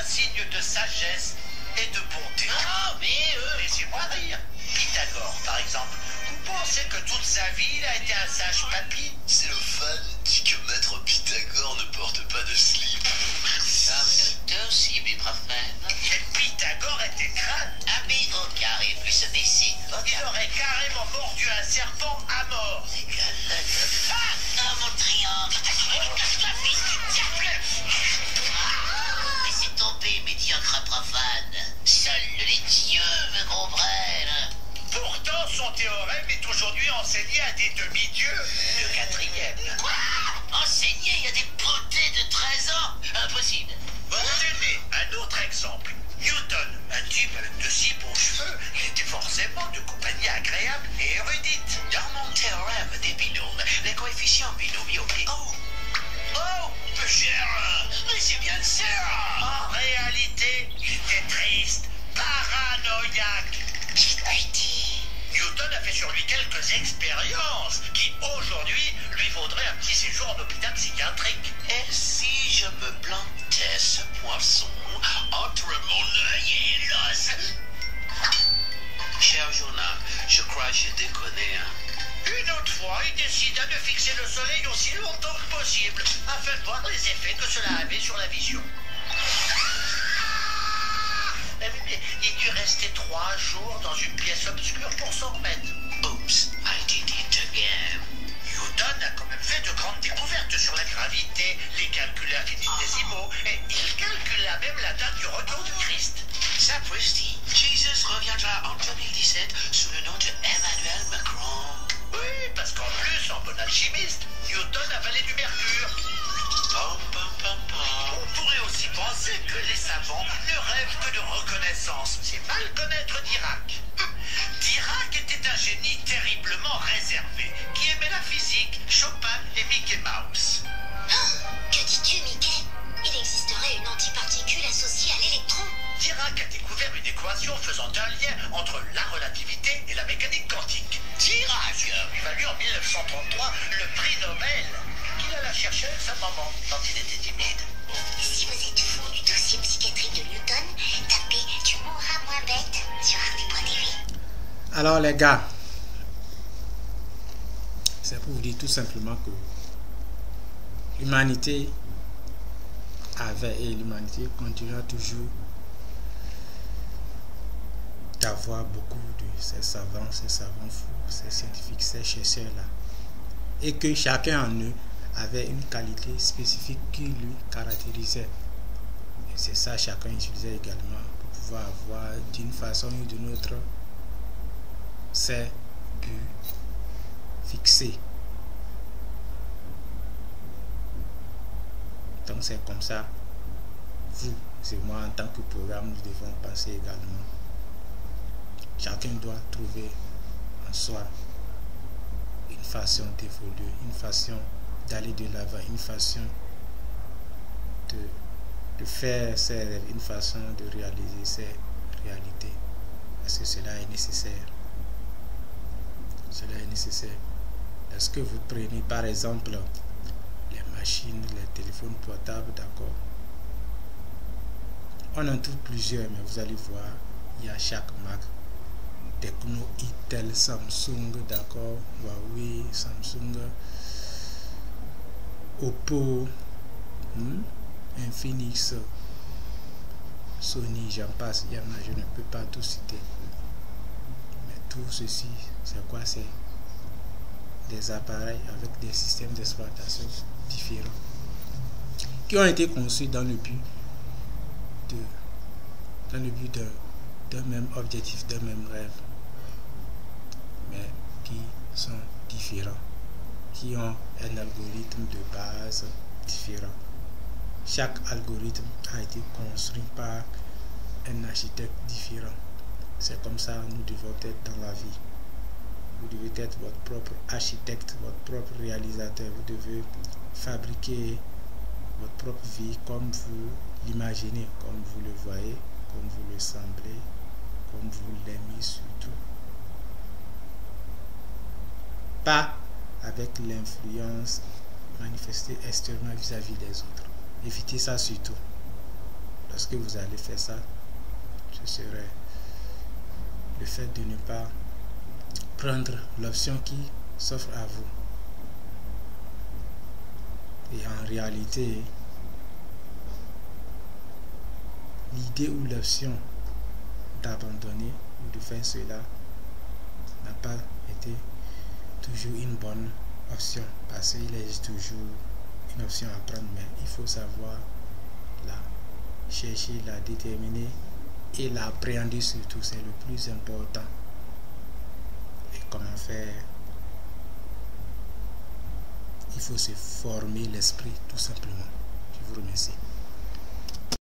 signe de sagesse et de bonté. Ah, mais laissez-moi rire. Pythagore, par exemple. Vous pensez que toute sa vie, il a été un sage papy? Cellophane dit que maître Pythagore ne porte pas de slip. Comme nous tous, ibuprofène. Mais Pythagore était crâne. AB au carré plus BC. Il aurait carrément mordu un serpent à mort. Ah, mon triangle. Cache-toi, fils du diable. Laissez tomber, médiocre profane. Seuls les dieux me comprennent. Pourtant, son théorème est aujourd'hui enseigné à des demi-dieux. Le quatrième. Quoi? Enseigner à des beautés de 13 ans? Impossible. Tenez, un autre exemple. Newton, un type avec de si beaux cheveux, il était forcément de compagnie agréable et érudite. Dans mon théorème des binômes, les coefficients binomiaux. Oh, cher, mais c'est bien sûr. En réalité, il était triste, paranoïaque. Newton a fait sur lui quelques expériences qui, aujourd'hui, lui vaudraient un petit séjour en hôpital psychiatrique. Et si je me plantais ce poisson entre mon œil et l'os? Cher Jonah, je crois que j'ai déconné, hein. Une autre fois, il décida de fixer le soleil aussi longtemps que possible, afin de voir les effets que cela avait sur la vision. Mais il dut rester 3 jours dans une pièce obscure pour s'en remettre. Oops, I did it again. Newton a quand même fait de grandes découvertes sur la gravité, les calculs infinitésimaux, et il calcula même la date du retour du Christ. Sapristi, Jesus reviendra en 2017 sous le nom de Emmanuel Macron. Oui, parce qu'en plus, en bon alchimiste, Newton avalait du mercure. Pom, pom, pom, pom. On pourrait aussi penser que les savants ne rêvent que de reconnaissance. C'est mal connaître Dirac. Dirac était un génie terriblement réservé, qui aimait la physique, Chopin et Mickey Mouse. Que dis-tu, Mickey? Il existerait une antiparticule associée à l'électron. Dirac a découvert une équation faisant un lien entre la relativité et la mécanique quantique. Dirac lui valut en 1933 le prix Nobel, qu'il alla chercher avec sa maman quand il était timide. Si vous êtes fou du dossier psychiatrique de Newton, tapez Tu mourras moins bête sur arte.tv. Alors les gars, c'est pour vous dire tout simplement que l'humanité avait et l'humanité continuera toujours d'avoir beaucoup de ces savants fous, ces scientifiques, ces chercheurs-là. Et que chacun en eux avait une qualité spécifique qui lui caractérisait. Et c'est ça chacun utilisait également pour pouvoir avoir d'une façon ou d'une autre ses buts fixés. Donc c'est comme ça, vous et moi en tant que programme, nous devons penser également. Chacun doit trouver en soi une façon d'évoluer, une façon d'aller de l'avant, une façon de faire ses rêves, une façon de réaliser ses réalités. Parce que cela est nécessaire. Cela est nécessaire. Lorsque vous prenez par exemple les machines, les téléphones portables, d'accord. On en trouve plusieurs, mais vous allez voir, il y a chaque marque. Tecno, Itel, Samsung, d'accord, Huawei, Samsung, Oppo, Infinix, Sony, j'en passe, il y en a, je ne peux pas tout citer. Mais tout ceci, c'est quoi? C'est des appareils avec des systèmes d'exploitation différents qui ont été conçus dans le but d'un même objectif, d'un même rêve, mais qui sont différents, qui ont un algorithme de base différent. Chaque algorithme a été construit par un architecte différent. C'est comme ça nous devons être dans la vie. Vous devez être votre propre architecte, votre propre réalisateur. Vous devez fabriquer votre propre vie comme vous l'imaginez, comme vous le voyez, comme vous le semblez, comme vous l'aimez surtout. Pas avec l'influence manifestée extérieurement vis-à-vis des autres. Évitez ça surtout. lorsque vous allez faire ça, ce serait le fait de ne pas prendre l'option qui s'offre à vous. Et en réalité, l'idée ou l'option d'abandonner ou de faire cela n'a pas été toujours une bonne option, parce qu'il existe toujours une option à prendre, mais il faut savoir la chercher, la déterminer et l'appréhender surtout, c'est le plus important. Et comment faire? Il faut se former l'esprit tout simplement. Je vous remercie.